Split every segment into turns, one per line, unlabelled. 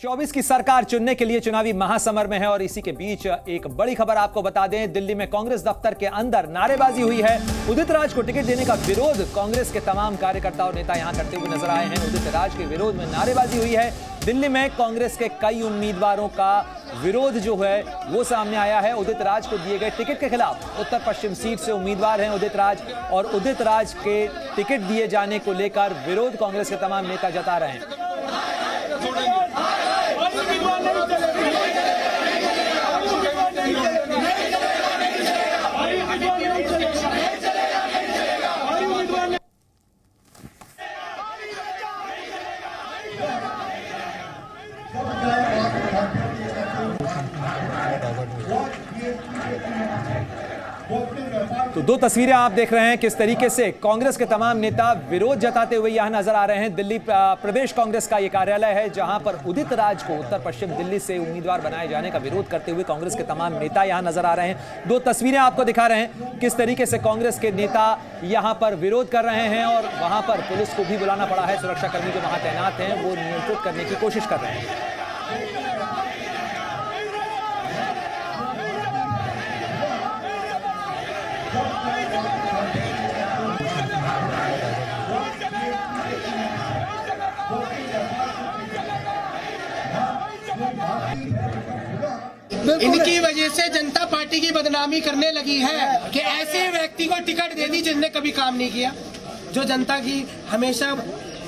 24 की सरकार चुनने के लिए चुनावी महासमर में है और इसी के बीच एक बड़ी खबर आपको बता दें। दिल्ली में कांग्रेस दफ्तर के अंदर नारेबाजी हुई है। उदित राज को टिकट देने का विरोध कांग्रेस के तमाम कार्यकर्ता और नेता यहां करते हुए नजर आए हैं। उदित राज के विरोध में नारेबाजी हुई है। दिल्ली में कांग्रेस के कई उम्मीदवारों का विरोध जो है वो सामने आया है। उदित राज को दिए गए टिकट के खिलाफ उत्तर पश्चिम सीट से उम्मीदवार हैं उदित राज, और उदित राज के टिकट दिए जाने को लेकर विरोध कांग्रेस के तमाम नेता जता रहे हैं। तो दो तस्वीरें आप देख रहे हैं किस तरीके से कांग्रेस के तमाम नेता विरोध जताते हुए यहां नजर आ रहे हैं। दिल्ली प्रदेश कांग्रेस का यह कार्यालय है जहां पर उदित राज को उत्तर पश्चिम दिल्ली से उम्मीदवार बनाए जाने का विरोध करते हुए कांग्रेस के तमाम नेता यहां नजर आ रहे हैं। दो तस्वीरें आपको दिखा रहे हैं किस तरीके से कांग्रेस के नेता यहां पर विरोध कर रहे हैं और वहां पर पुलिस को भी बुलाना पड़ा है। सुरक्षाकर्मी जो वहां तैनात हैं वो नियंत्रित करने की कोशिश कर रहे हैं।
इनकी वजह से जनता पार्टी की बदनामी करने लगी है कि ऐसे व्यक्ति को टिकट दे दी जिसने कभी काम नहीं किया, जो जनता की हमेशा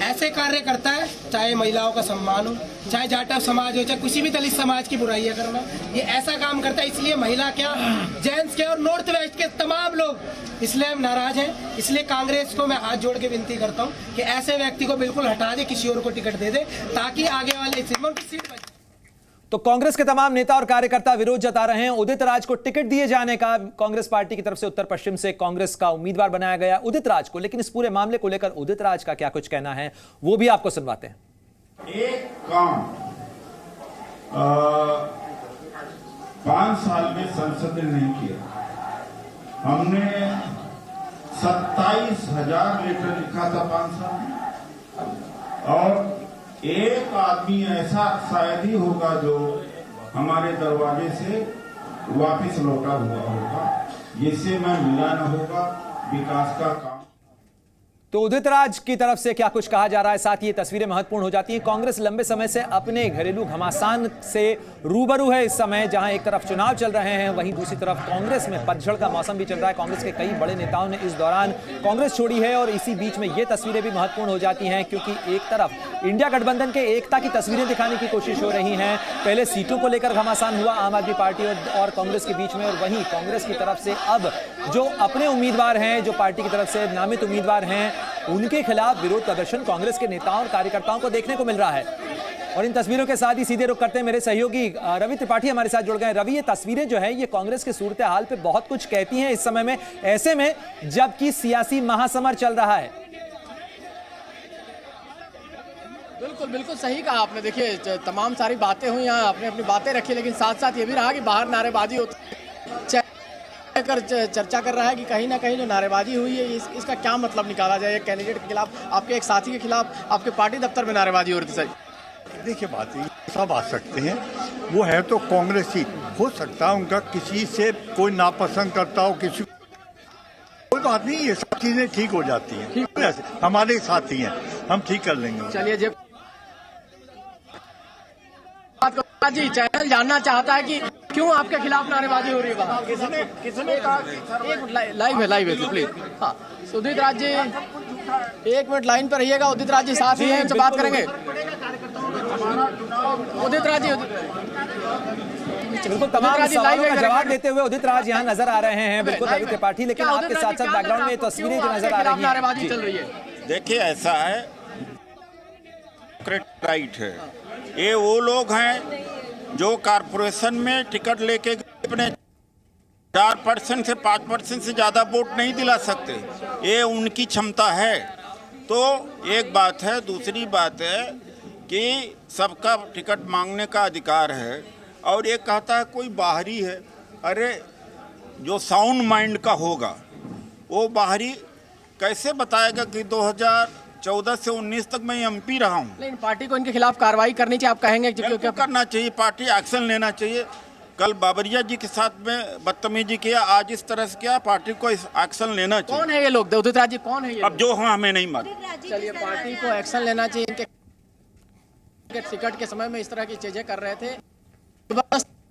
ऐसे कार्य करता है, चाहे महिलाओं का सम्मान हो, चाहे जाटव समाज हो, चाहे किसी भी दलित समाज की बुराइयां करना, ये ऐसा काम करता है। इसलिए महिला क्या, जेंट्स क्या और नॉर्थ वेस्ट के तमाम लोग इसलिए नाराज हैं। इसलिए कांग्रेस को मैं हाथ जोड़ के विनती करता हूं कि ऐसे व्यक्ति को बिल्कुल हटा दे, किसी और को टिकट दे दे ताकि आगे वाले की सीट बचे।
तो कांग्रेस के तमाम नेता और कार्यकर्ता विरोध जता रहे हैं। उदित राज को टिकट दिए जाने का कांग्रेस पार्टी की तरफ से उत्तर पश्चिम से कांग्रेस का उम्मीदवार बनाया गया उदित राज को, लेकिन इस पूरे मामले को लेकर उदित राज का क्या कुछ कहना है वो भी आपको सुनवाते हैं।
एक काम 5 साल में संसद ने नहीं किया। हमने 27,000 लेटर लिखा था 5 साल में, और एक आदमी ऐसा शायद ही होगा जो हमारे दरवाजे से वापस लौटा हुआ होगा जिससे मैं मिला न होगा विकास का काम।
तो उदित राज की तरफ से क्या कुछ कहा जा रहा है, साथ ही ये तस्वीरें महत्वपूर्ण हो जाती हैं। कांग्रेस लंबे समय से अपने घरेलू घमासान से रूबरू है। इस समय जहां एक तरफ चुनाव चल रहे हैं, वहीं दूसरी तरफ कांग्रेस में पतझड़ का मौसम भी चल रहा है। कांग्रेस के कई बड़े नेताओं ने इस दौरान कांग्रेस छोड़ी है और इसी बीच में ये तस्वीरें भी महत्वपूर्ण हो जाती हैं क्योंकि एक तरफ इंडिया गठबंधन के एकता की तस्वीरें दिखाने की कोशिश हो रही हैं। पहले सीटों को लेकर घमासान हुआ आम आदमी पार्टी और कांग्रेस के बीच में, और वहीं कांग्रेस की तरफ से अब जो अपने उम्मीदवार हैं, जो पार्टी की तरफ से नामित उम्मीदवार हैं, उनके खिलाफ विरोध प्रदर्शन कांग्रेस के नेताओं और कार्यकर्ताओं को देखने को मिल रहा है। और इन तस्वीरों के साथ ही सीधे रुख करते हैं मेरे सहयोगी रवि त्रिपाठी हमारे साथ जुड़ गए। रवि, ये तस्वीरें जो है ये कांग्रेस के सूरत हाल पे बहुत कुछ कहती हैं इस समय में, ऐसे में जबकि सियासी महासमर चल रहा है।
बिल्कुल बिल्कुल सही कहा आपने। देखिए तमाम सारी बातें हुई, यहाँ आपने अपनी बातें रखी, लेकिन साथ साथ ये भी रहा कि बाहर नारेबाजी होती कर चर्चा कर रहा है कि कहीं ना कहीं जो नारेबाजी हुई है इसका क्या मतलब निकाला जाए। एक कैंडिडेट के खिलाफ, आपके एक साथी के खिलाफ आपके पार्टी दफ्तर में नारेबाजी हो रही थी। सही
देखिए, बात ये सब आ सकते हैं, वो है तो कांग्रेस ही हो सकता है उनका किसी से कोई नापसंद करता हो, किसी कोई बात नहीं, ये सब चीजें ठीक हो जाती हैं। हमारे साथी हैं, हम ठीक कर लेंगे।
चलिए जब जी चैनल जानना चाहता है कि क्यों आपके खिलाफ नारेबाजी हो रही है वहाँ? किसने कहा? लाइव है प्लीज। हाँ, उदित राज जी एक मिनट लाइन पर रहिएगा। उदित राज जी साथ ही हैं, उनसे बात करेंगे। उदित राज जी
बिल्कुल तमाम सवालों का जवाब देते हुए उदित राज यहाँ नजर आ रहे हैं। बिल्कुल रवि त्रिपाठी, लेकिन आपके साथ साथ बैकग्राउंड में तस्वीरें जो नजर आ रही हैं,
नारेबाजी चल रही है।
देखिए, ऐसा है, राइट है, ये वो लोग हैं जो कारपोरेशन में टिकट लेके अपने 4% से 5% से ज़्यादा वोट नहीं दिला सकते, ये उनकी क्षमता है। तो एक बात है। दूसरी बात है कि सबका टिकट मांगने का अधिकार है, और ये कहता है कोई बाहरी है। अरे जो साउंड माइंड का होगा वो बाहरी कैसे बताएगा कि 14 से 19 तक मैं एमपी रहा हूँ।
लेकिन पार्टी को इनके खिलाफ कार्रवाई करनी चाहिए, आप कहेंगे
बिल्कुल करना चाहिए, पार्टी एक्शन लेना चाहिए। कल बाबरिया जी के साथ में बदतमीजी किया, आज इस तरह से किया, पार्टी को एक्शन लेना चाहिए।
कौन है ये लोग? उदित राज जी कौन है ये?
अब जो हो हमें नहीं मालूम।
चलिए, पार्टी को एक्शन लेना चाहिए। इनके टिकट के समय में इस तरह की चीजें कर रहे थे।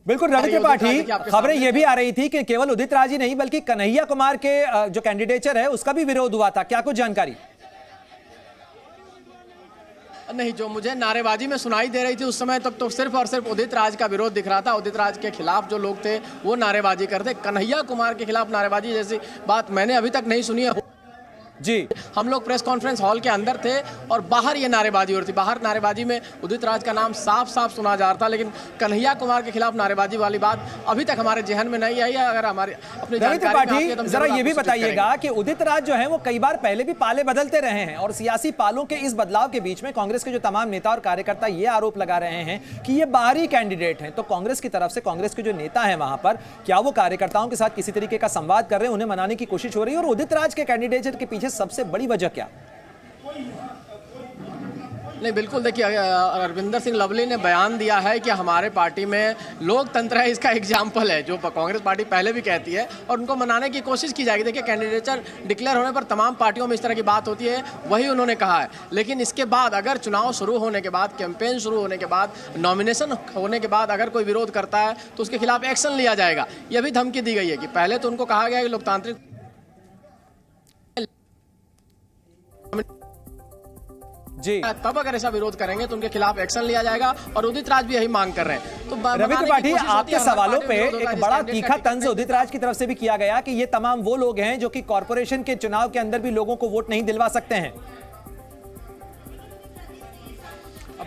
बिल्कुल रवि त्रिपाठी, खबरें ये भी आ रही थी कि केवल उदित राज ही नहीं बल्कि कन्हैया कुमार के जो कैंडिडेचर है उसका भी विरोध हुआ था, क्या कुछ जानकारी?
नहीं, जो मुझे नारेबाजी में सुनाई दे रही थी उस समय तब तो सिर्फ और सिर्फ उदित राज का विरोध दिख रहा था। उदित राज के खिलाफ जो लोग थे वो नारेबाजी करते। कन्हैया कुमार के खिलाफ नारेबाजी जैसी बात मैंने अभी तक नहीं सुनी है
जी।
हम लोग प्रेस कॉन्फ्रेंस हॉल के अंदर थे और बाहर ये नारेबाजी हो रही थी। बाहर नारेबाजी में उदित राज का नाम साफ साफ सुना जा रहा था, लेकिन कन्हैया कुमार के खिलाफ नारेबाजी वाली बात अभी तक हमारे जहन में नहीं आई है। अगर हमारे अपनी
त्रिपाठी जरा ये भी बताइएगा कि उदित राज जो है वो कई बार पहले भी पाले बदलते रहे हैं और सियासी पालों के इस बदलाव के बीच में कांग्रेस के जो तमाम नेता और कार्यकर्ता ये आरोप लगा रहे हैं कि ये बाहरी कैंडिडेट हैं, तो कांग्रेस की तरफ से कांग्रेस के जो नेता है वहां पर क्या वो कार्यकर्ताओं के साथ किसी तरीके का संवाद कर रहे हैं, उन्हें मनाने की कोशिश हो रही है? और उदित राज के कैंडिडेट के पीछे सबसे बड़ी वजह क्या?
नहीं, बिल्कुल देखिए, अरविंदर सिंह लवली ने बयान दिया है कि हमारे पार्टी में लोकतंत्र है, इसका एग्जाम्पल है जो कांग्रेस पार्टी पहले भी कहती है और उनको मनाने की कोशिश की जाएगी। देखिए, कैंडिडेचर डिक्लेयर होने पर तमाम पार्टियों में इस तरह की बात होती है, वही उन्होंने कहा है। लेकिन इसके बाद अगर चुनाव शुरू होने के बाद, कैंपेन शुरू होने के बाद, नॉमिनेशन होने के बाद अगर कोई विरोध करता है तो उसके खिलाफ एक्शन लिया जाएगा। यह भी धमकी दी गई है कि पहले तो उनको कहा गया है कि लोकतांत्रिक
जी,
तब अगर ऐसा विरोध करेंगे तो उनके खिलाफ एक्शन लिया जाएगा और उदित राज भी यही मांग कर रहे हैं। तो
रवि त्रिपाठी, आपके सवालों पे एक बड़ा तीखा तंज उदित राज की तरफ से भी किया गया कि ये तमाम वो लोग हैं जो कि कॉर्पोरेशन के चुनाव के अंदर भी लोगों को वोट नहीं दिलवा सकते हैं।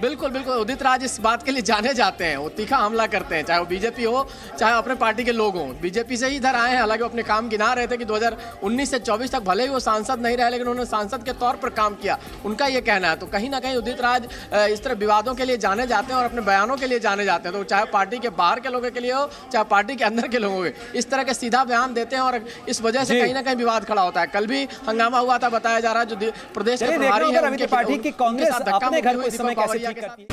बिल्कुल बिल्कुल, उदित राज इस बात के लिए जाने जाते हैं, वो तीखा हमला करते हैं, चाहे वो बीजेपी हो चाहे अपने पार्टी के लोग हों। बीजेपी से ही इधर आए हैं, हालांकि वो अपने काम गिना रहे थे कि 2019 से 24 तक भले ही वो सांसद नहीं रहे लेकिन उन्होंने सांसद के तौर पर काम किया, उनका ये कहना है। तो कहीं ना कहीं उदित राज इस तरह विवादों के लिए जाने जाते हैं और अपने बयानों के लिए जाने जाते हैं। तो चाहे पार्टी के बाहर के लोगों के लिए हो चाहे पार्टी के अंदर के लोगों के, इस तरह के सीधा बयान देते हैं और इस वजह से कहीं ना कहीं विवाद खड़ा होता है। कल भी हंगामा हुआ था, बताया जा रहा है जो प्रदेश के प्रभारी हैं
रवि त्रिपाठी की कांग्रेस अपने घर को इस समय कैसे ठीक करती है?